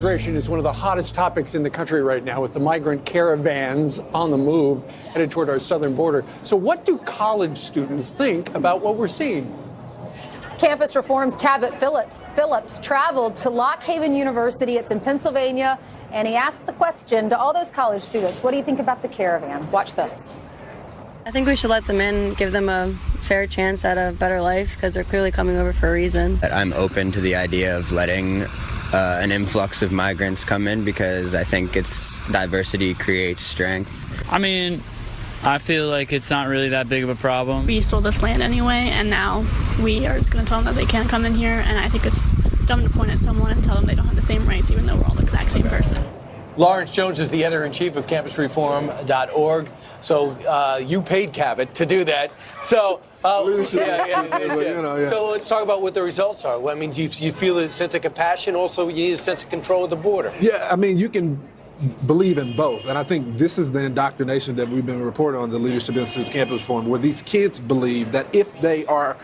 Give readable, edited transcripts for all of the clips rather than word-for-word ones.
Immigration is one of the hottest topics in the country right now, with the migrant caravans on the move headed toward our southern border. So what do college students think about what we're seeing? Campus Reform's Cabot Phillips traveled to Lock Haven University. It's in Pennsylvania. And he asked the question to all those college students, what do you think about the caravan? Watch this. I think we should let them in, give them a fair chance at a better life, because they're clearly coming over for a reason. I'm open to the idea of letting an influx of migrants come in, because I think it's diversity creates strength. I mean, I feel like it's not really that big of a problem. We stole this land anyway, and now we are just going to tell them that they can't come in here, and I think it's dumb to point at someone and tell them they don't have the same rights, even though we're all the exact same person. Lawrence Jones is the editor-in-chief of campusreform.org. So you paid Cabot to do that. So So let's talk about what the results are. I mean, do you feel a sense of compassion? Also, you need a sense of control of the border. Yeah, I mean, you can believe in both. And I think this is the indoctrination that we've been reporting on the Leadership Institute's Campus Reform, where these kids believe that if they are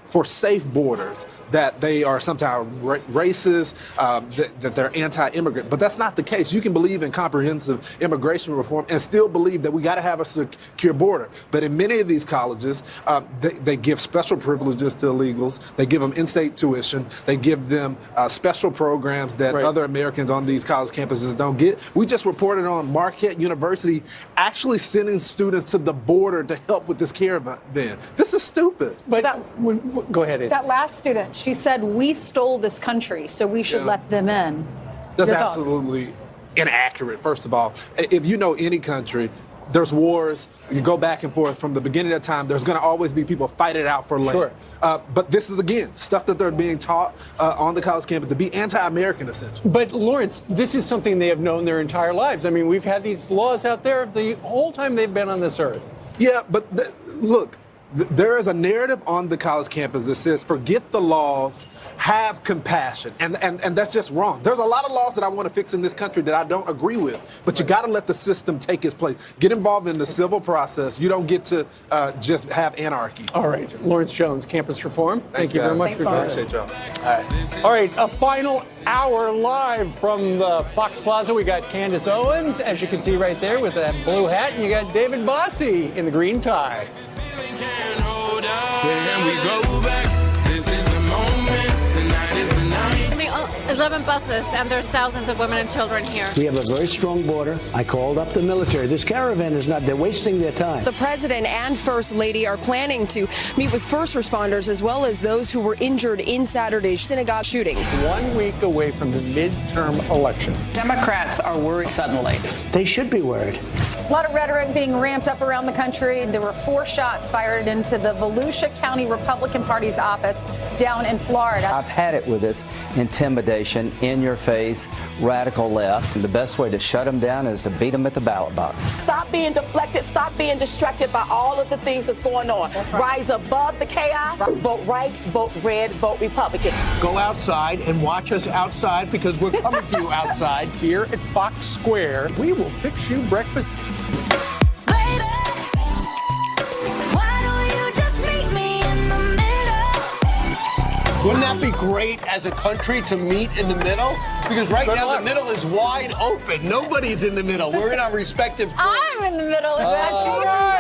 for safe borders, that they are somehow racist, that they're anti-immigrant. But that's not the case. You can believe in comprehensive immigration reform and still believe that we got to have a secure border. But in many of these colleges, they give special privileges to illegals. They give them in-state tuition. They give them special programs that other Americans on these college campuses don't get. We just reported on Marquette University actually sending students to the border to help with this caravan. This is stupid. But go ahead, Asa. That last student, she said, we stole this country, so we should let them in. That's absolutely inaccurate, first of all. If you know any country, there's wars. You go back and forth from the beginning of time. There's going to always be people fight it out for land. Sure. But this is, again, stuff that they're being taught on the college campus to be anti-American, essentially. But, Lawrence, this is something they have known their entire lives. I mean, we've had these laws out there the whole time they've been on this earth. Yeah, but look, there is a narrative on the college campus that says, forget the laws, have compassion. And that's just wrong. There's a lot of laws that I want to fix in this country that I don't agree with, but you got to let the system take its place. Get involved in the civil process. You don't get to just have anarchy. All right. Lawrence Jones, Campus Reform. Thank you very much for joining us. Appreciate y'all. All right. A final hour live from the Fox Plaza. We got Candace Owens, as you can see right there, with that blue hat. And you got David Bossie in the green tie. Can we go back? This is the moment. Tonight is the night. 11 buses, and there's thousands of women and children here. We have a very strong border. I called up the military. This caravan is not, they're wasting their time. The president and first lady are planning to meet with first responders as well as those who were injured in Saturday's synagogue shooting. 1 week away from the midterm elections. Democrats are worried suddenly. They should be worried. A lot of rhetoric being ramped up around the country. There were 4 shots fired into the Volusia County Republican Party's office down in Florida. I've had it with this intimidation, in your face, radical left. And the best way to shut them down is to beat them at the ballot box. Stop being deflected. Stop being distracted by all of the things that's going on. Rise above the chaos. Vote right, vote red, vote Republican. Go outside and watch us outside, because we're coming to you outside. Here at Fox Square, we will fix you breakfast. Wouldn't that be great as a country to meet in the middle? Because right now the middle is wide open. Nobody's in the middle. We're in our respective. I'm in the middle. That's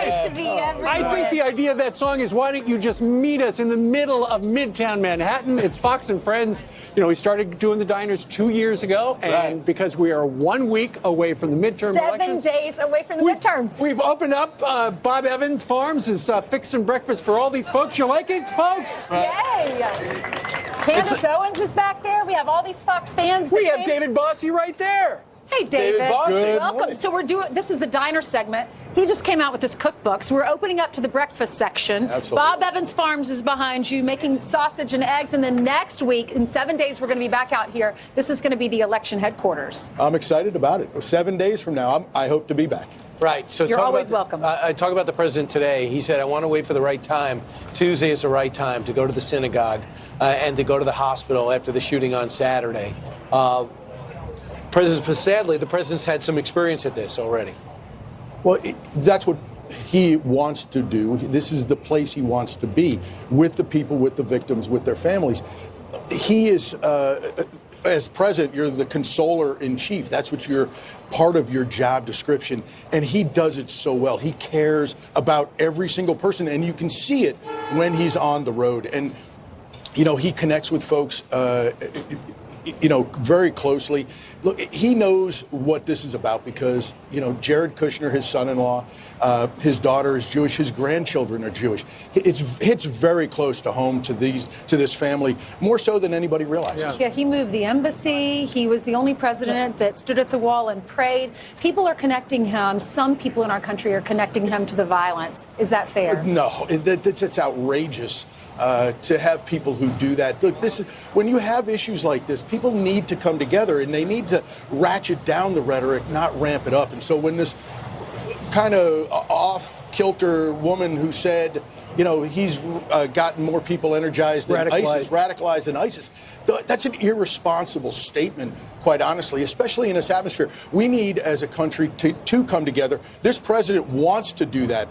nice to be everywhere. I think the idea of that song is, why don't you just meet us in the middle of Midtown Manhattan? It's Fox and Friends. You know, we started doing the diners 2 years ago, and because we are 1 week away from the midterm elections. 7 days away from the midterms. We've opened up Bob Evans Farms is fixing breakfast for all these folks. You like it, folks? Yay! Candace Owens is back there. We have all these Fox fans. We have David Bossie right there. Hey, David. Bossie. Welcome. So this is the diner segment. He just came out with his cookbook. So we're opening up to the breakfast section. Absolutely. Bob Evans Farms is behind you, making sausage and eggs. And then next week, in 7 days, we're going to be back out here. This is going to be the election headquarters. I'm excited about it. 7 days from now, I hope to be back. Right. So you're always welcome. I talk about the president today. He said, I want to wait for the right time. Tuesday is the right time to go to the synagogue and to go to the hospital after the shooting on Saturday. Sadly, the president's had some experience at this already. Well, that's what he wants to do. This is the place he wants to be, with the people, with the victims, with their families. He is as president, you're the consoler in chief. That's what you're part of your job description. And he does it so well. He cares about every single person, and you can see it when he's on the road. And, you know, he connects with folks, you know, very closely. Look, he knows what this is about because, you know, Jared Kushner, his son-in-law, his daughter is Jewish, his grandchildren are Jewish. It hits very close to home to this family, more so than anybody realizes. Yeah, he moved the embassy. He was the only president that stood at the wall and prayed. People are connecting him. Some people in our country are connecting him to the violence. Is that fair? No, it's outrageous. To have people who do that. Look, when you have issues like this, people need to come together and they need to ratchet down the rhetoric, not ramp it up. And so when this kind of off-kilter woman who said, you know, he's gotten more people energized than ISIS, radicalized than ISIS, that's an irresponsible statement, quite honestly, especially in this atmosphere. We need, as a country, to come together. This president wants to do that.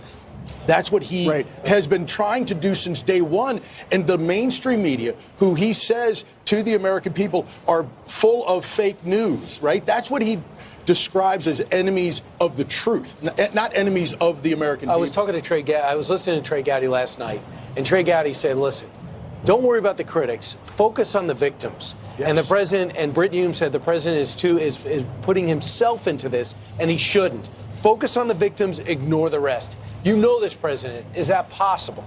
That's what he has been trying to do since day one. And the mainstream media, who he says to the American people are full of fake news, right? That's what he describes as enemies of the truth, not enemies of the American people. I was talking to Trey Gowdy. I was listening to Trey Gowdy last night, and Trey Gowdy said, listen, don't worry about the critics. Focus on the victims. Yes. And the president, and Brit Hume said the president is putting himself into this, and he shouldn't. Focus on the victims, ignore the rest. You know this president. Is that possible?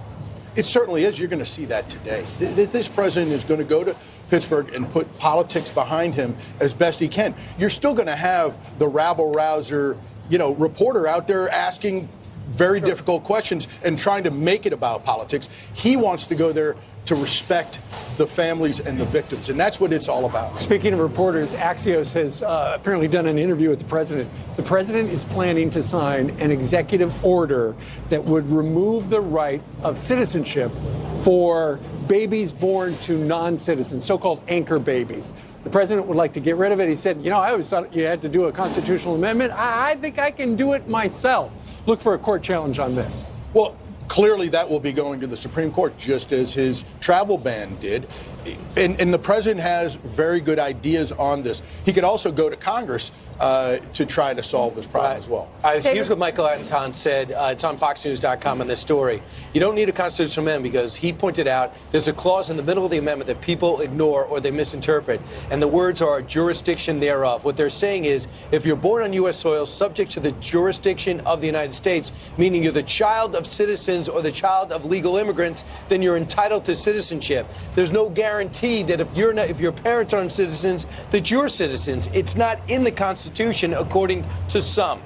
It certainly is. You're going to see that today. This president is going to go to Pittsburgh and put politics behind him as best he can. You're still going to have the rabble-rouser, you know, reporter out there asking very difficult questions and trying to make it about politics. He wants to go there to respect the families and the victims, and that's what it's all about. Speaking of reporters, Axios has apparently done an interview with the president. The president is planning to sign an executive order that would remove the right of citizenship for babies born to non-citizens, so-called anchor babies. The president would like to get rid of it. He said, you know, I always thought you had to do a constitutional amendment. I think I can do it myself. Look for a court challenge on this. Well, clearly that will be going to the Supreme Court, just as his travel ban did. And the president has very good ideas on this. He could also go to Congress to try to solve this problem as well. Here's what Michael Anton said. It's on FoxNews.com on this story. You don't need a constitutional amendment because he pointed out there's a clause in the middle of the amendment that people ignore or they misinterpret, and the words are jurisdiction thereof. What they're saying is if you're born on U.S. soil subject to the jurisdiction of the United States, meaning you're the child of citizens or the child of legal immigrants, then you're entitled to citizenship. There's no guarantee that if your parents aren't citizens, that you're citizens. It's not in the Constitution, according to some.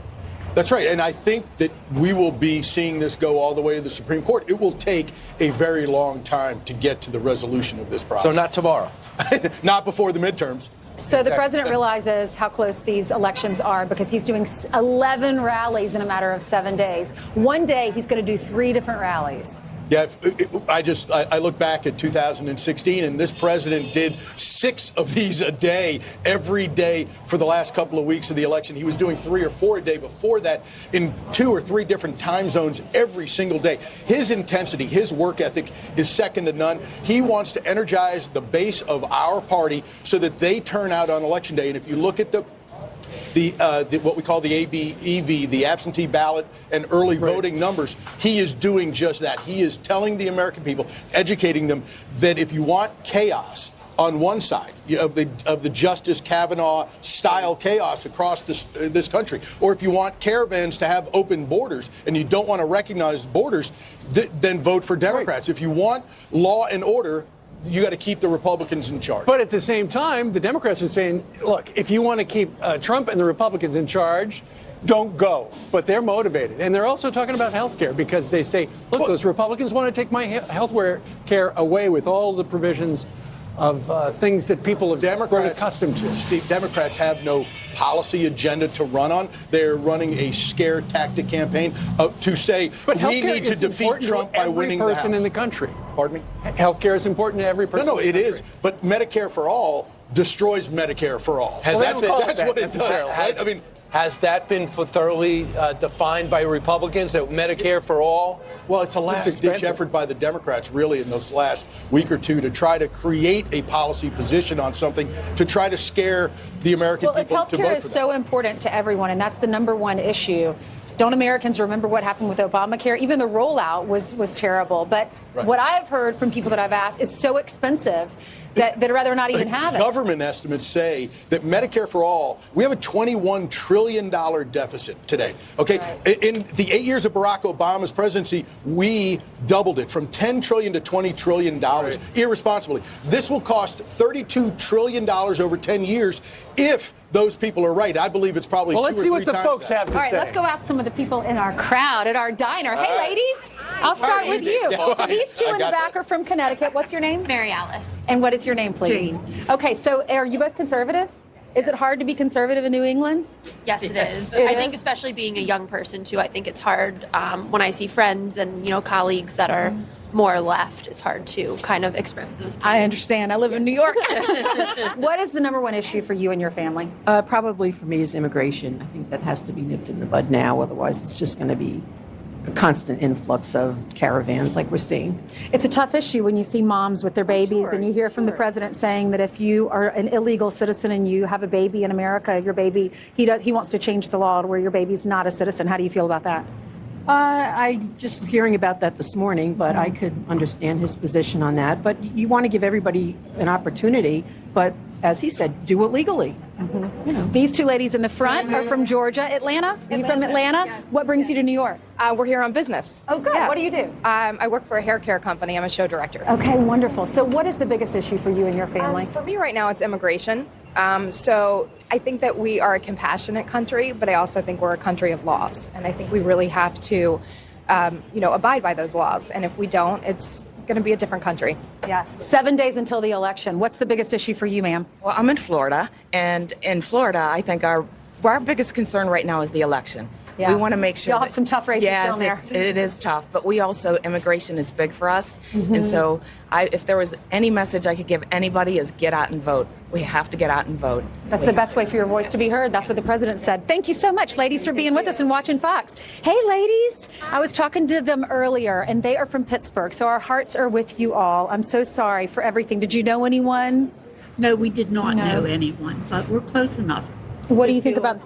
That's right, and I think that we will be seeing this go all the way to the Supreme Court. It will take a very long time to get to the resolution of this problem. So not tomorrow. Not before the midterms. So the president realizes how close these elections are because he's doing 11 rallies in a matter of 7 days. One day he's going to do 3 different rallies. Yeah, I look back at 2016, and this president did 6 of these a day, every day for the last couple of weeks of the election. He was doing 3 or 4 a day before that in 2 or 3 different time zones every single day. His intensity, his work ethic is second to none. He wants to energize the base of our party so that they turn out on Election Day. And if you look at the what we call the ABEV, the absentee ballot and early voting numbers, he is doing just that. He is telling the American people, educating them that if you want chaos on one side of the Justice Kavanaugh style chaos across this country, or if you want caravans to have open borders and you don't want to recognize borders, then vote for Democrats. If you want law and order, you got to keep the Republicans in charge. But at the same time, the Democrats are saying, look, if you want to keep Trump and the Republicans in charge, don't go. But they're motivated. And they're also talking about health care because they say, look, those Republicans want to take my health care away with all the provisions of things that people have grown accustomed to. Steve, Democrats have no policy agenda to run on. They're running a scare tactic campaign to say we need to defeat Trump by winning the House. Every person in the country. Pardon me? Healthcare is important to every person. No, it is. But Medicare for all destroys Medicare for all. That's what it does. Right? I mean, Has that been thoroughly defined by Republicans, that Medicare for all? Well, it's a last-ditch effort by the Democrats, really, in this last week or two to try to create a policy position on something to try to scare the American Well, if people to vote healthcare for is them. so important to everyone, and that's the number one issue, don't Americans remember what happened with Obamacare? Even the rollout was terrible. But what I've heard from people that I've asked is so expensive that they'd rather not even have it. Government estimates say that Medicare for all, we have a $21 trillion deficit today. Okay, in the 8 years of Barack Obama's presidency, we doubled it from $10 trillion to $20 trillion irresponsibly. This will cost $32 trillion over 10 years if those people are right. I believe it's probably Well, two let's or see three what the times folks that. have to All right, say. let's go ask some of the people in our crowd at our diner. Hey, ladies, I'll start with you. Yeah, So these two I in the got back are from Connecticut. What's your name? Mary Alice. And what is your name, please? Jane. Okay, so are you both conservative? Is it hard to be conservative in New England? Yes, it is. It I is? think especially being a young person too, I think it's hard when I see friends and colleagues that are more left. It's hard to kind of express those. I understand. I live in New York. What is the number one issue for you and your family? Probably for me is immigration. I think that has to be nipped in the bud now. Otherwise, it's just going to be a constant influx of caravans like we're seeing. It's a tough issue when you see moms with their babies and you hear from the president saying that if you are an illegal citizen and you have a baby in America, your baby, he wants to change the law to where your baby's not a citizen. How do you feel about that? I just hearing about that this morning, but I could understand his position on that. But you want to give everybody an opportunity, but as he said, do it legally. These two ladies in the front are from Georgia, Atlanta. Are you from Atlanta? Yes. What brings you to New York? We're here on business. Oh, good. What do you do? I work for a hair care company. I'm a show director. Okay, wonderful. So what is the biggest issue for you and your family? For me right now, it's immigration. So I think that we are a compassionate country, but I also think we're a country of laws. And I think we really have to, abide by those laws. And if we don't, it's going to be a different country. Yeah. 7 days until the election. What's the biggest issue for you, ma'am? Well, I'm in Florida, and in Florida, I think our biggest concern right now is the election. Yeah. We want to make sure. Y'all have some tough races yes, down there. it is tough, but we also, immigration is big for us. Mhm. And so if there was any message I could give anybody is get out and vote. We have to get out and vote. That's the best way for your voice to be heard. That's what the president said. Thank you so much, ladies, for being with us and watching Fox. Hey, ladies. I was talking to them earlier, and they are from Pittsburgh, so our hearts are with you all. I'm so sorry for everything. Did you know anyone? No, we did not know anyone, but we're close enough. What do you think about?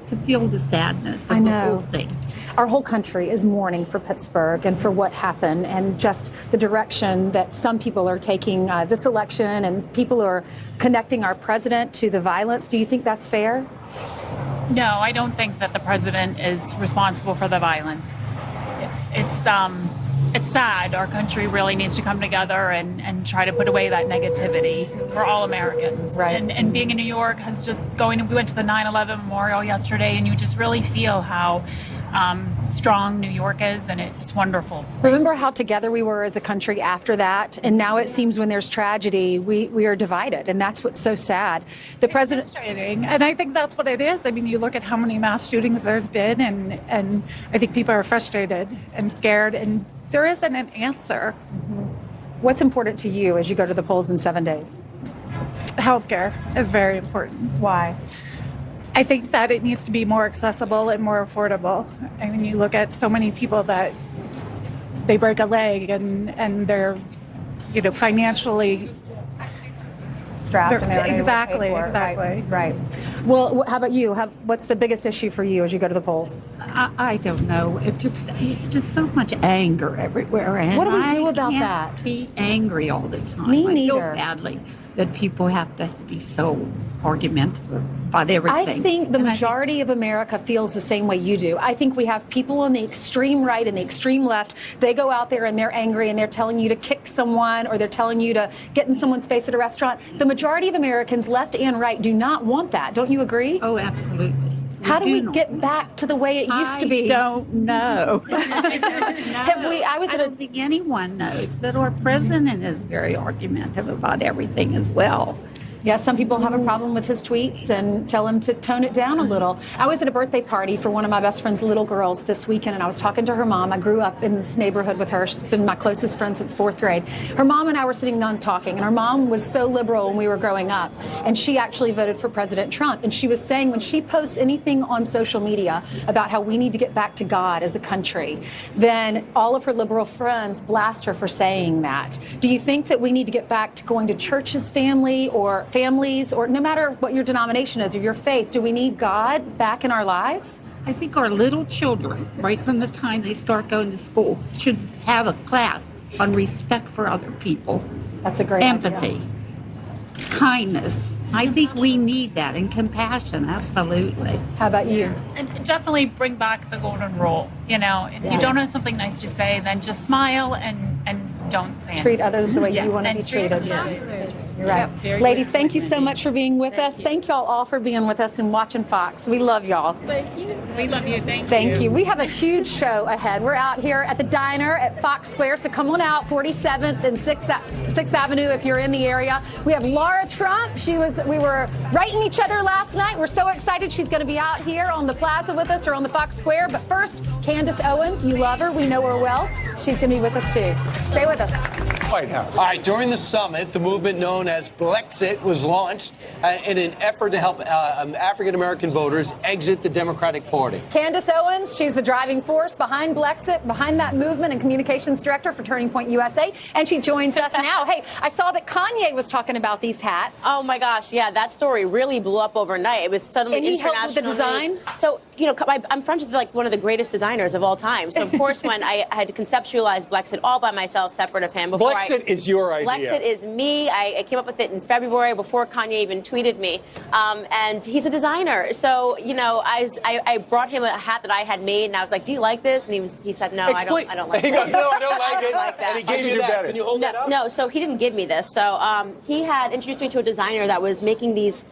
To feel the sadness I of the know. whole thing. Our whole country is mourning for Pittsburgh and for what happened and just the direction that some people are taking this election and people are connecting our president to the violence. Do you think that's fair? No, I don't think that the president is responsible for the violence. It's sad. Our country really needs to come together and try to put away that negativity for all Americans. Right. And being in New York has just we went to the 9/11 memorial yesterday, and you just really feel how strong New York is, and it's wonderful. Remember how together we were as a country after that? And now it seems when there's tragedy, we are divided, and that's what's so sad. The president. Frustrating, and I think that's what it is. I mean, you look at how many mass shootings there's been, and I think people are frustrated and scared, and there isn't an answer. What's important to you as you go to the polls in 7 days? Healthcare is very important. Why? I think that it needs to be more accessible and more affordable. I mean, you look at so many people that they break a leg and they're, financially strapped and they're exactly. Right. Well, how about you? What's the biggest issue for you as you go to the polls? I don't know. It's just so much anger everywhere. And What do we do I about can't that? Be angry all the time. Me I feel neither. badly that people have to be so argumentative about everything. I think the majority of America feels the same way you do. I think we have people on the extreme right and the extreme left. They go out there and they're angry and they're telling you to kick someone or they're telling you to get in someone's face at a restaurant. The majority of Americans, left and right, do not want that. Don't you agree? Oh, absolutely. How do we get back to the way it used to be? I don't know. I don't think anyone knows, but our president is very argumentative about everything as well. Yeah, some people have a problem with his tweets and tell him to tone it down a little. I was at a birthday party for one of my best friend's little girls this weekend, and I was talking to her mom. I grew up in this neighborhood with her. She's been my closest friend since 4th grade. Her mom and I were sitting down talking, and her mom was so liberal when we were growing up, and she actually voted for President Trump. And she was saying when she posts anything on social media about how we need to get back to God as a country, then all of her liberal friends blast her for saying that. Do you think that we need to get back to going to church as family, or families, or no matter what your denomination is or your faith, do we need God back in our lives? I think our little children, right from the time they start going to school, should have a class on respect for other people. That's a great empathy, kindness. I think we need that, and compassion, absolutely. How about you? And definitely bring back the golden rule. You know, if you don't have something nice to say, then just smile and don't say anything. Treat others the way you want to And be treat treated. others. You're right. Ladies, thank you so much for being with us. Thank y'all all for being with us and watching Fox. We love y'all. Thank you. We love you. Thank you. Thank you. We have a huge show ahead. We're out here at the diner at Fox Square, so come on out, 47th and 6th Avenue if you're in the area. We have Laura Trump. We were writing each other last night. We're so excited she's going to be out here on the plaza with us or on the Fox Square. But first, Candace Owens, you love her. We know her well. She's going to be with us too. Stay with us. White House. All right, during the summit, the movement known as Blexit was launched in an effort to help African-American voters exit the Democratic Party. Candace Owens, she's the driving force behind Blexit, behind that movement, and communications director for Turning Point USA, and she joins us now. Hey, I saw that Kanye was talking about these hats. Oh my gosh, yeah, that story really blew up overnight. It was suddenly And he international. helped with the design? news. So, you know, I'm friends with like one of the greatest designers of all time. So, of course, when I had conceptualized Blexit all by myself, separate of him. Blexit is your idea. Blexit is me. I came up with it in February before Kanye even tweeted me. And he's a designer. So, you know, I brought him a hat that I had made, and I was like, do you like this? And he said, no, I don't like it. He goes, no, I don't like it. Like that. And he gave you that. Can you hold that up? No, so he didn't give me this. So he had introduced me to a designer that was making these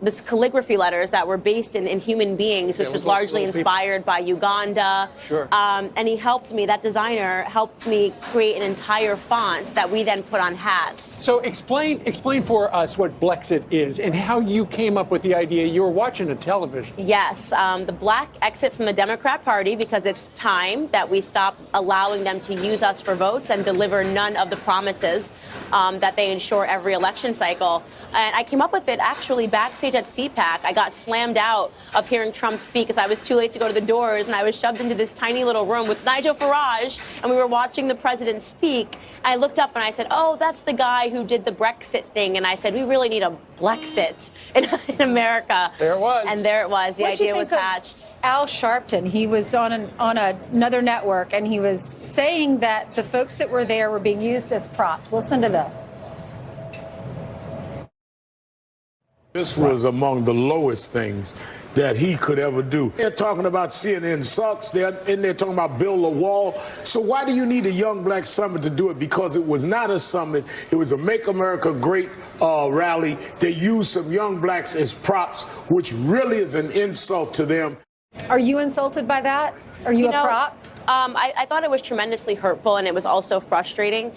this calligraphy letters that were based in human beings, which was largely inspired by Uganda. Sure. And he helped me, that designer helped me create an entire font that we then put on hats. So explain for us what Blexit is and how you came up with the idea. You were watching a television. Yes, the black exit from the Democrat Party because it's time that we stop allowing them to use us for votes and deliver none of the promises that they ensure every election cycle. And I came up with it actually backstage at CPAC. I got slammed out of hearing Trump speak because I was too late to go to the doors, and I was shoved into this tiny little room with Nigel Farage, and we were watching the president speak. I looked up and I said, oh, that's the guy who did the Brexit thing. And I said, we really need a Blexit in America. There it was. And there it was. The What'd you idea was think of hatched. Al Sharpton, he was on another network, and he was saying that the folks that were there were being used as props. Listen to this. This was among the lowest things that he could ever do. They're talking about CNN sucks. They're in there talking about build a wall. So why do you need a Young Black Summit to do it? Because it was not a summit. It was a Make America Great rally. They used some young blacks as props, which really is an insult to them. Are you insulted by that? Are you a prop? I thought it was tremendously hurtful, and it was also frustrating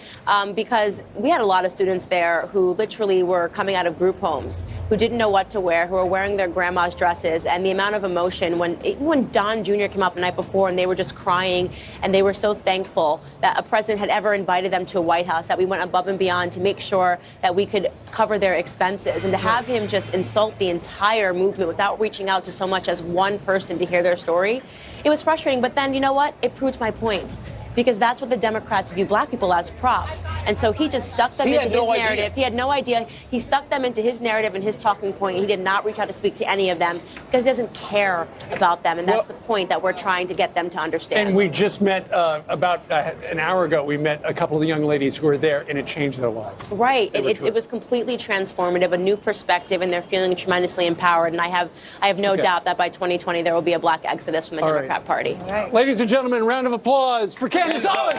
because we had a lot of students there who literally were coming out of group homes, who didn't know what to wear, who were wearing their grandma's dresses, and the amount of emotion when Don Jr. came up the night before and they were just crying and they were so thankful that a president had ever invited them to a White House, that we went above and beyond to make sure that we could cover their expenses, and to have him just insult the entire movement without reaching out to so much as one person to hear their story. It was frustrating, but then, you know what? It proved my point. Because that's what the Democrats view black people as, props. And so he just stuck them into his narrative. He had no idea. He stuck them into his narrative and his talking point. He did not reach out to speak to any of them because he doesn't care about them. And that's the point that we're trying to get them to understand. And we just met about an hour ago. We met a couple of the young ladies who were there, and it changed their lives. Right. It was completely transformative, a new perspective, and they're feeling tremendously empowered. And I have no doubt that by 2020 there will be a black exodus from the Democrat Party. Right. Ladies and gentlemen, round of applause for Candace Owens.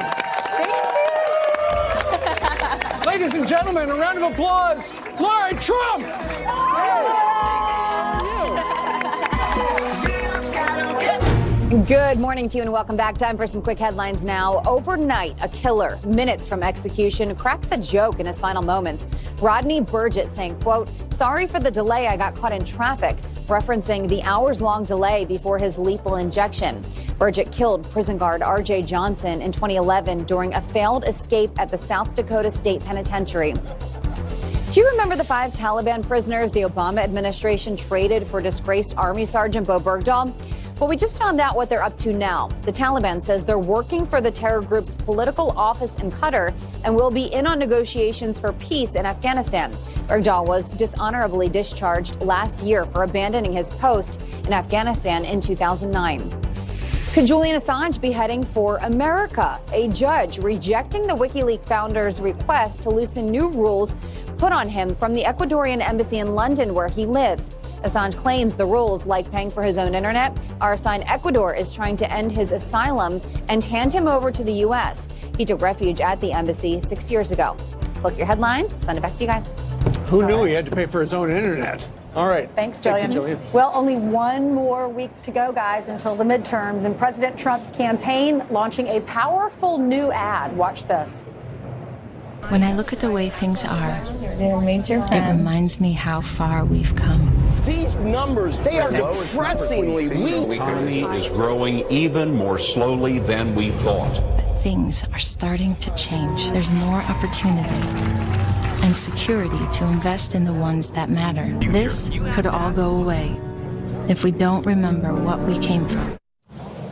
Ladies and gentlemen, a round of applause, Laura Trump. Good morning to you and welcome back. Time for some quick headlines now. Overnight, a killer, minutes from execution, cracks a joke in his final moments. Rodney Burgett saying, quote, "Sorry for the delay. I got caught in traffic," referencing the hours-long delay before his lethal injection. Burgett killed prison guard R.J. Johnson in 2011 during a failed escape at the South Dakota State Penitentiary. Do you remember the 5 Taliban prisoners the Obama administration traded for disgraced Army Sergeant Bo Bergdahl? Well, we just found out what they're up to now. The Taliban says they're working for the terror group's political office in Qatar and will be in on negotiations for peace in Afghanistan. Bergdahl was dishonorably discharged last year for abandoning his post in Afghanistan in 2009. Could Julian Assange be heading for America? A judge rejecting the WikiLeaks founder's request to loosen new rules put on him from the Ecuadorian embassy in London, where he lives. Assange claims the rules, like paying for his own internet, are a sign Ecuador is trying to end his asylum and hand him over to the U.S. He took refuge at the embassy 6 years ago. Let's look at your headlines. Send it back to you guys. Who knew he had to pay for his own internet? All right. Thanks, Thank Jillian. you, Jillian. Well, only one more week to go, guys, until the midterms, and President Trump's campaign launching a powerful new ad. Watch this. When I look at the way things are, it reminds me how far we've come. These numbers, they are depressingly weak. The economy is growing even more slowly than we thought. But things are starting to change. There's more opportunity and security to invest in the ones that matter. This could all go away if we don't remember what we came from.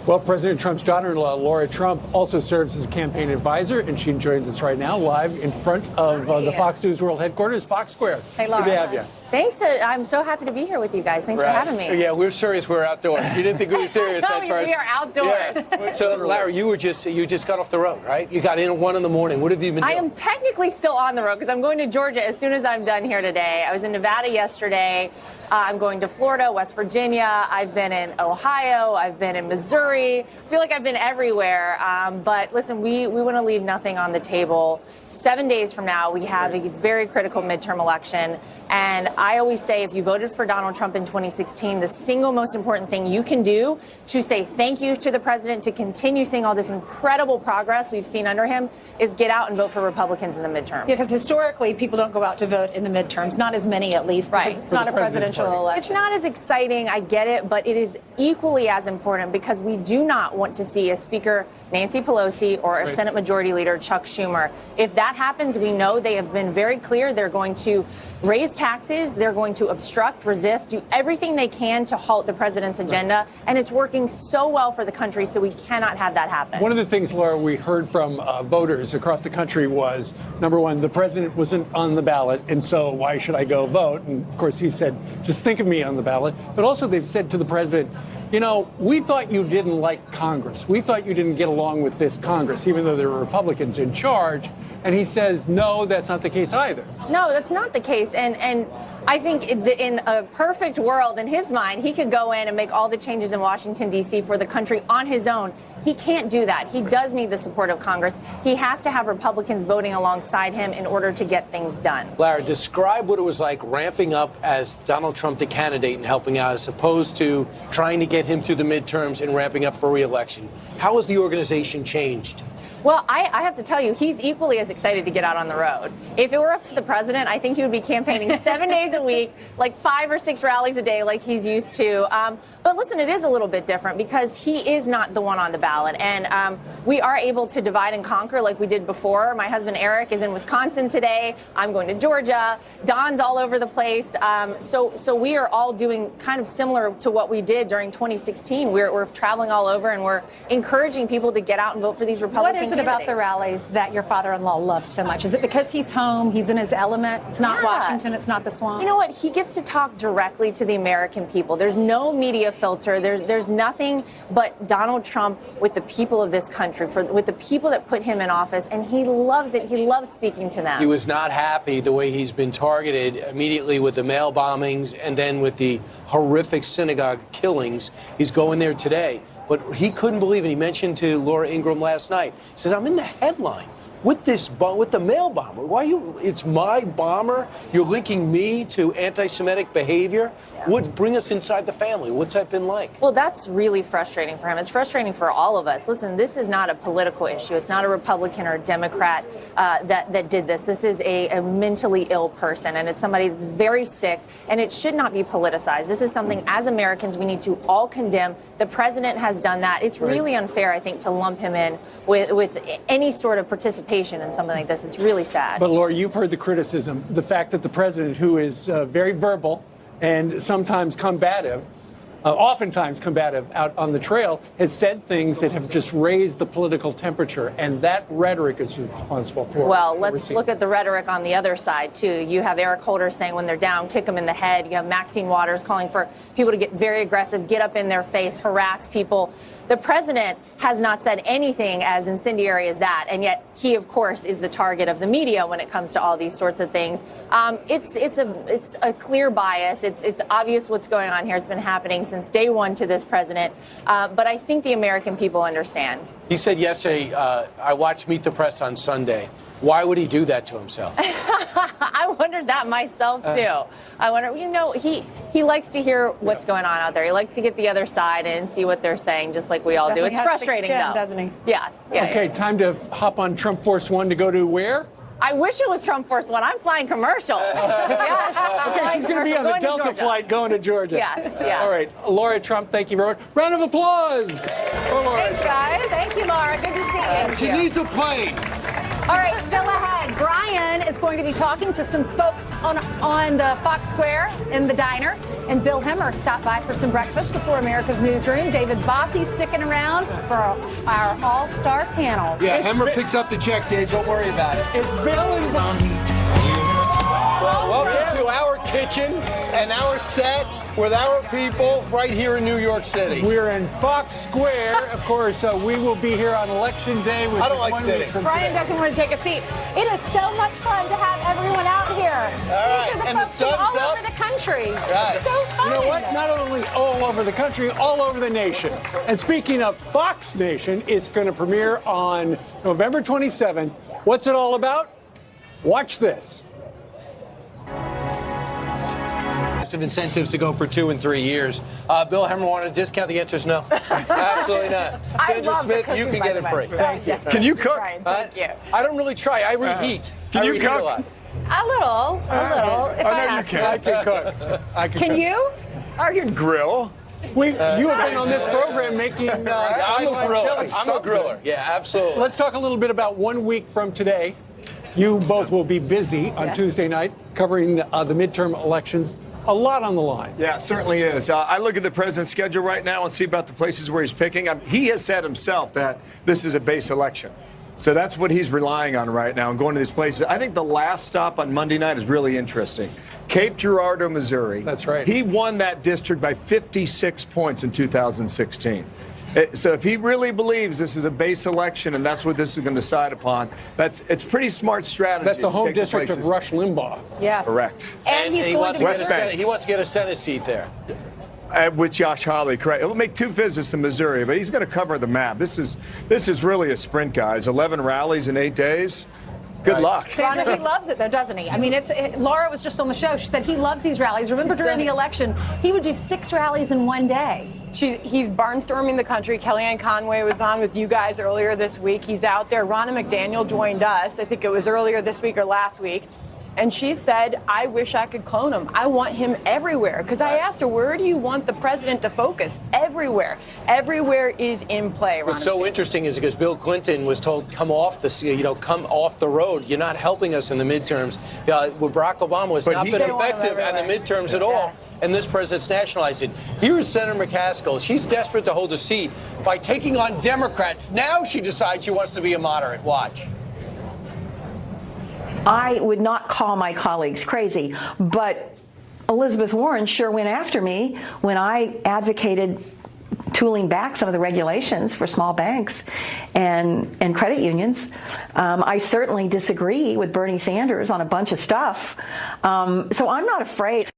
Well, President Trump's daughter-in-law, Laura Trump, also serves as a campaign advisor, and she joins us right now live in front of the Fox News World headquarters, Fox Square. Hey, Laura. Good to have you. Thanks. I'm so happy to be here with you guys. Thanks for having me. Yeah, we're serious. We're outdoors. You didn't think we were serious No, at first. we are outdoors. Yeah. So, Larry, you just got off the road, right? You got in at 1 in the morning. What have you been doing? I am technically still on the road because I'm going to Georgia as soon as I'm done here today. I was in Nevada yesterday. I'm going to Florida, West Virginia. I've been in Ohio. I've been in Missouri. I feel like I've been everywhere. But listen, we want to leave nothing on the table. 7 days from now, we have a very critical midterm election. And I always say, if you voted for Donald Trump in 2016, the single most important thing you can do to say thank you to the president, to continue seeing all this incredible progress we've seen under him, is get out and vote for Republicans in the midterms. Yeah, because historically, people don't go out to vote in the midterms, not as many at least, Right. because it's not a presidential election. It's not as exciting, I get it, but it is equally as important because we do not want to see a Speaker Nancy Pelosi or a Senate Majority Leader Chuck Schumer. If that happens, we know they have been very clear they're going to raise taxes, they're going to obstruct, resist, do everything they can to halt the president's agenda, and it's working so well for the country, so we cannot have that happen. One of the things, Laura, we heard from voters across the country was, number one, the president wasn't on the ballot, and so why should I go vote? And of course, he said, just think of me on the ballot. But also they've said to the president, you know, we thought you didn't like Congress. We thought you didn't get along with this Congress, even though there were Republicans in charge. And he says, no, that's not the case either. No, that's not the case. And I think in a perfect world, in his mind, he could go in and make all the changes in Washington, D.C. for the country on his own. He can't do that. He does need the support of Congress. He has to have Republicans voting alongside him in order to get things done. Larry, describe what it was like ramping up as Donald Trump the candidate and helping out, as opposed to trying to get him through the midterms and ramping up for re-election. How has the organization changed? Well, I have to tell you, he's equally as excited to get out on the road. If it were up to the president, I think he would be campaigning 7 days a week, like 5 or 6 rallies a day like he's used to. But listen, it is a little bit different because he is not the one on the ballot. And we are able to divide and conquer like we did before. My husband, Eric, is in Wisconsin today. I'm going to Georgia. Don's all over the place. So we are all doing kind of similar to what we did during 2016. We're traveling all over and we're encouraging people to get out and vote for these Republican What is it about the rallies that your father-in-law loves so much? Is it because he's home, he's in his element? It's not Washington, it's not the swamp? You know what? He gets to talk directly to the American people. There's no media filter. There's nothing but Donald Trump with the people of this country, with the people that put him in office, and he loves it. He loves speaking to them. He was not happy the way he's been targeted immediately with the mail bombings and then with the horrific synagogue killings. He's going there today. But he couldn't believe it. He mentioned to Laura Ingraham last night. He says, I'm in the headline with with the mail bomber. Why it's my bomber? You're linking me to anti-Semitic behavior? Bring us inside the family. What's that been like? Well, that's really frustrating for him. It's frustrating for all of us. Listen, this is not a political issue. It's not a Republican or a Democrat that did this. This is a mentally ill person, and it's somebody that's very sick, and it should not be politicized. This is something, as Americans, we need to all condemn. The president has done that. It's really unfair, I think, to lump him in with any sort of participation in something like this. It's really sad. But Laura, you've heard the criticism, the fact that the president, who is very verbal and sometimes combative, oftentimes combative out on the trail, has said things that have just raised the political temperature, and that rhetoric is responsible for it. Well, let's look at the rhetoric on the other side, too. You have Eric Holder saying when they're down, kick them in the head. You have Maxine Waters calling for people to get very aggressive, get up in their face, harass people. The president has not said anything as incendiary as that, and yet he, of course, is the target of the media when it comes to all these sorts of things. It's a clear bias. It's obvious what's going on here. It's been happening since day one to this president, but I think the American people understand. He said yesterday, I watched Meet the Press on Sunday. Why would he do that to himself? I wondered that myself, too. I wonder, he likes to hear what's going on out there. He likes to get the other side and see what they're saying, just like we all do. It's frustrating, though. Doesn't he? Yeah. Okay, time to hop on Trump Force One to go to where? I wish it was Trump Force One. I'm flying commercial. Yes. Okay, she's going to be on the Delta flight going to Georgia. Yes, yeah. All right, Laura Trump, thank you very much. Round of applause. Thanks, guys. Thank you, Laura. Good to see you. She needs a plane. All right, still ahead. Brian is going to be talking to some folks on the Fox Square in the diner. And Bill Hemmer stopped by for some breakfast before America's Newsroom. David Bossie sticking around for our all-star panel. Yeah, Hemmer picks up the check, Dave. Don't worry about it. It's Bill and Bossie. Well, welcome to our kitchen and our set with our people right here in New York City. We're in Fox Square. Of course, we will be here on Election Day. Which I don't is like 1 sitting. week from Brian today. doesn't want to take a seat. It is so much fun to have everyone out here. All right, These are the and the folks from sun's all up. over the country. Right. It's so fun. You know what? Not only all over the country, all over the nation. And speaking of Fox Nation, it's going to premiere on November 27th. What's it all about? Watch this. Of incentives to go for 2 and 3 years. Bill Hemmer wanted a discount. The answer is no. Absolutely not. Sandra Smith, you can get it free. Thank you. Can you cook? Thank you. I don't really try. I reheat. Can you reheat cook? a lot. A little. If I I know have you to. can. I can cook. I Can you? I can grill. You have been on this program making I'm a Skyline griller. chili. I'm a griller. Yeah, absolutely. Let's talk a little bit about 1 week from today. You both will be busy on Tuesday night covering the midterm elections. A lot on the line. Yeah, it certainly is. I look at the president's schedule right now and see about the places where he's picking. He has said himself that this is a base election. So that's what he's relying on right now and going to these places. I think the last stop on Monday night is really interesting. Cape Girardeau, Missouri. That's right. He won that district by 56 points in 2016. So if he really believes this is a base election and that's what this is going to decide upon, it's pretty smart strategy. That's the to home take district of places. Rush Limbaugh. Yes. Correct. And he's he going wants to to get a West Bank. Senate. He wants to get a Senate seat there. With Josh Hawley, correct. It'll make 2 visits to Missouri, but he's going to cover the map. This is really a sprint, guys. 11 rallies in 8 days. Good luck. Sandra, he loves it, though, doesn't he? I mean, Laura was just on the show. She said he loves these rallies. Remember during the election, he would do 6 rallies in one day. He's barnstorming the country. Kellyanne Conway was on with you guys earlier this week. He's out there. Ronna McDaniel joined us. I think it was earlier this week or last week. And she said, I wish I could clone him. I want him everywhere. Because I asked her, where do you want the president to focus? Everywhere. Everywhere is in play. What's so interesting is because Bill Clinton was told, come off the road. You're not helping us in the midterms. Barack Obama has not been effective in the midterms at all. And this president's nationalized it. Here's Senator McCaskill. She's desperate to hold a seat by taking on Democrats. Now she decides she wants to be a moderate. Watch. I would not call my colleagues crazy, but Elizabeth Warren sure went after me when I advocated tooling back some of the regulations for small banks and credit unions. I certainly disagree with Bernie Sanders on a bunch of stuff, so I'm not afraid.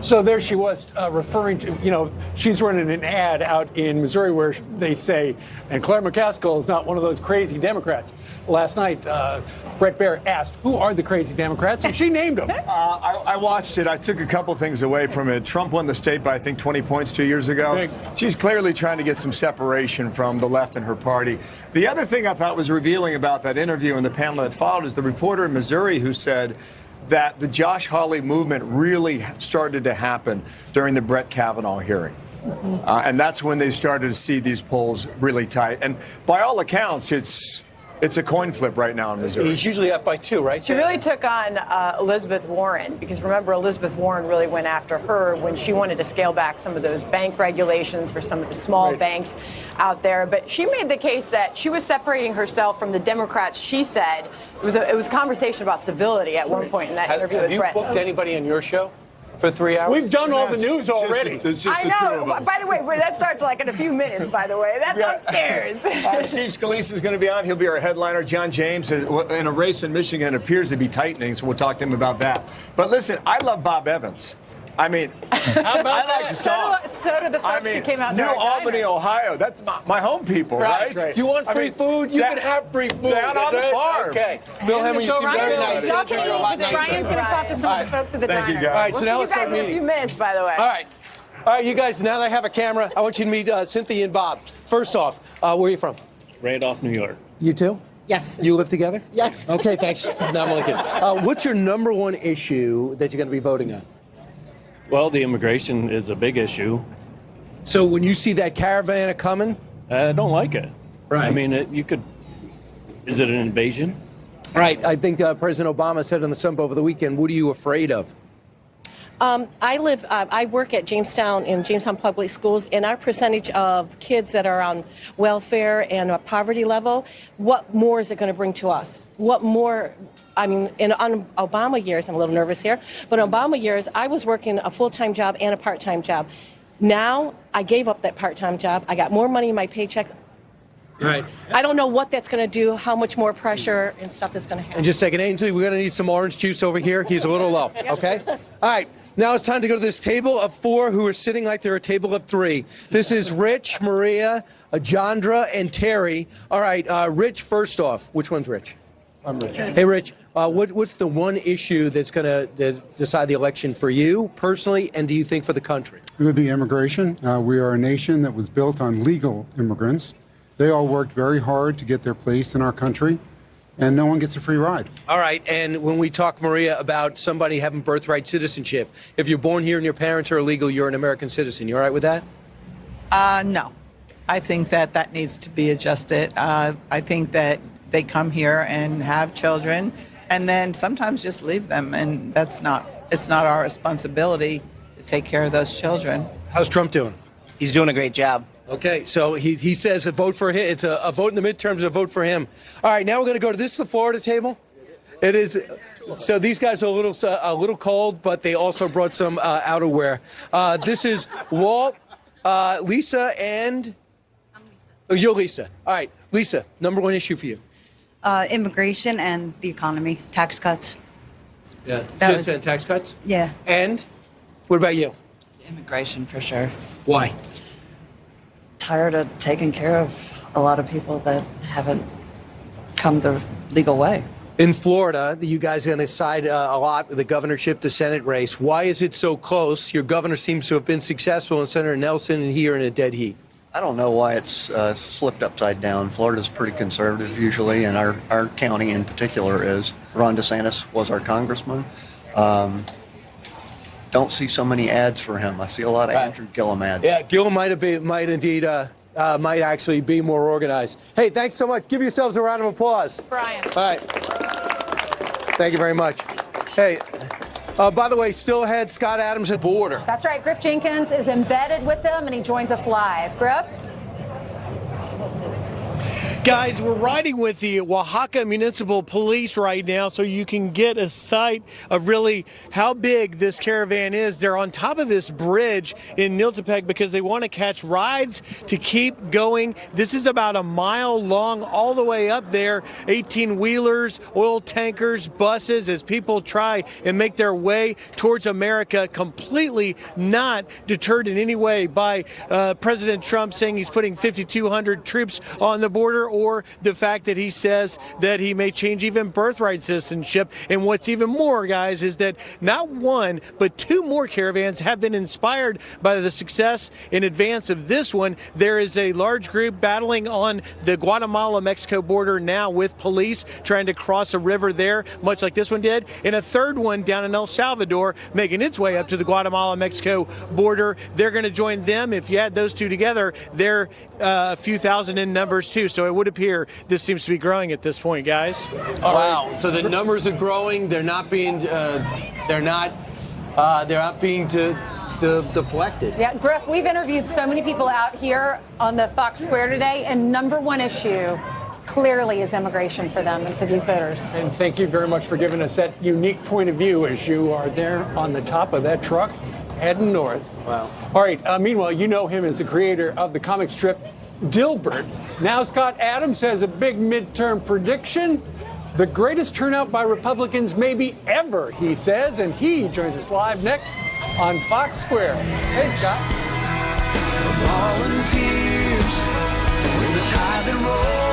So there she was referring to, she's running an ad out in Missouri where they say, and Claire McCaskill is not one of those crazy Democrats. Last night, Brett Baer asked, who are the crazy Democrats? And she named them. I watched it. I took a couple things away from it. Trump won the state by, I think, 20 points 2 years ago. Big. She's clearly trying to get some separation from the left in her party. The other thing I thought was revealing about that interview and the panel that followed is the reporter in Missouri who said that the Josh Hawley movement really started to happen during the Brett Kavanaugh hearing. And that's when they started to see these polls really tight. And by all accounts, it's a coin flip right now in Missouri. He's usually up by 2, right? She really took on Elizabeth Warren, because remember, Elizabeth Warren really went after her when she wanted to scale back some of those bank regulations for some of the small banks out there. But she made the case that she was separating herself from the Democrats. She said it was a conversation about civility at one point in that interview with Brett. Have you booked anybody on your show for 3 hours? We've done all the news already. I know. By the way, that starts like in a few minutes, by the way. That's upstairs. Steve Scalise is going to be on. He'll be our headliner. John James, in a race in Michigan, appears to be tightening, so we'll talk to him about that. But listen, I love Bob Evans. I mean, I like the song. So do the folks who came out to New our Albany, diner. Ohio. That's my home people, right? You want free food? You can have free food. Down on the farm. Okay. Bill Hemming, you seem very nice. Y'all can eat, because Brian's going to talk to some of the folks at the Thank you, diner. guys. All right, so now We'll let's see you start guys in a meeting. few minutes, by the way. All right, you guys, now that I have a camera, I want you to meet Cynthia and Bob. First off, where are you from? Randolph, New York. You too? Yes. You live together? Yes. Okay, thanks. Now I'm only kidding. What's your number one issue that you're going to be voting on? Well, the immigration is a big issue. So when you see that caravan coming? I don't like it. Right. I mean, is it an invasion? Right. I think President Obama said on the Sun over the weekend, what are you afraid of? I work at Jamestown in Jamestown Public Schools, and our percentage of kids that are on welfare and a poverty level, what more is it going to bring to us? What more? I mean, on Obama years, I'm a little nervous here, but in Obama years, I was working a full-time job and a part-time job. Now, I gave up that part-time job. I got more money in my paycheck. Right. I don't know what that's going to do, how much more pressure and stuff is going to happen. And just a second, Ainsley, we're going to need some orange juice over here. He's a little low, okay? All right, now it's time to go to this table of 4 who are sitting like they're a table of 3. This is Rich, Maria, Jandra, and Terry. All right, Rich, first off, which one's Rich? I'm Rich. Hey, Rich, what's the one issue that's going to decide the election for you personally, and do you think for the country? It would be immigration. We are a nation that was built on legal immigrants. They all worked very hard to get their place in our country, and no one gets a free ride. All right, and when we talk, Maria, about somebody having birthright citizenship, if you're born here and your parents are illegal, you're an American citizen. You all right with that? No. I think that needs to be adjusted. I think that they come here and have children and then sometimes just leave them, and it's not our responsibility to take care of those children. How's Trump doing? He's doing a great job. Okay, so he says a vote for him. It's a vote in the midterms, a vote for him. All right, now we're going to go to this is the Florida table. It is. So these guys are a little cold, but they also brought some outerwear. This is Walt, Lisa, and you're Lisa. All right, Lisa, number one issue for you. Immigration and the economy, tax cuts. Yeah, citizen tax cuts. Yeah. And what about you? Immigration for sure. Why? Tired of taking care of a lot of people that haven't come the legal way. In Florida, you guys are going to side a lot with the governorship, the Senate race. Why is it so close? Your governor seems to have been successful, and Senator Nelson and he are in a dead heat. I don't know why it's flipped upside down. Florida's pretty conservative usually, and our county in particular is. Ron DeSantis was our congressman. Don't see so many ads for him. I see a lot of Andrew Gillum ads. Yeah, Gillum might actually be more organized. Hey, thanks so much. Give yourselves a round of applause. Brian. All right. Thank you very much. Hey, by the way, still ahead, Scott Adams at border. That's right. Griff Jenkins is embedded with them, and he joins us live. Griff? Guys, we're riding with the Oaxaca Municipal Police right now so you can get a sight of really how big this caravan is. They're on top of this bridge in Niltepec because they want to catch rides to keep going. This is about a mile long all the way up there. 18-wheelers, oil tankers, buses as people try and make their way towards America, completely not deterred in any way by President Trump saying he's putting 5,200 troops on the border, or the fact that he says that he may change even birthright citizenship. And what's even more, guys, is that not one, but two more caravans have been inspired by the success in advance of this one. There is a large group battling on the Guatemala-Mexico border now with police trying to cross a river there, much like this one did, and a third one down in El Salvador making its way up to the Guatemala-Mexico border. They're going to join them. If you add those two together, they're a few thousand in numbers too. So it would appear this seems to be growing at this point, guys. Wow. So the numbers are growing. They're not being deflected. Yeah, Griff, we've interviewed so many people out here on the Fox Square today, and number one issue clearly is immigration for them and for these voters. And thank you very much for giving us that unique point of view as you are there on the top of that truck heading north. Wow. All right, meanwhile, you know him as the creator of the comic strip Dilbert. Now Scott Adams has a big midterm prediction. The greatest turnout by Republicans maybe ever, he says, and he joins us live next on Fox Square. Hey, Scott. Volunteers with the tide that rolls.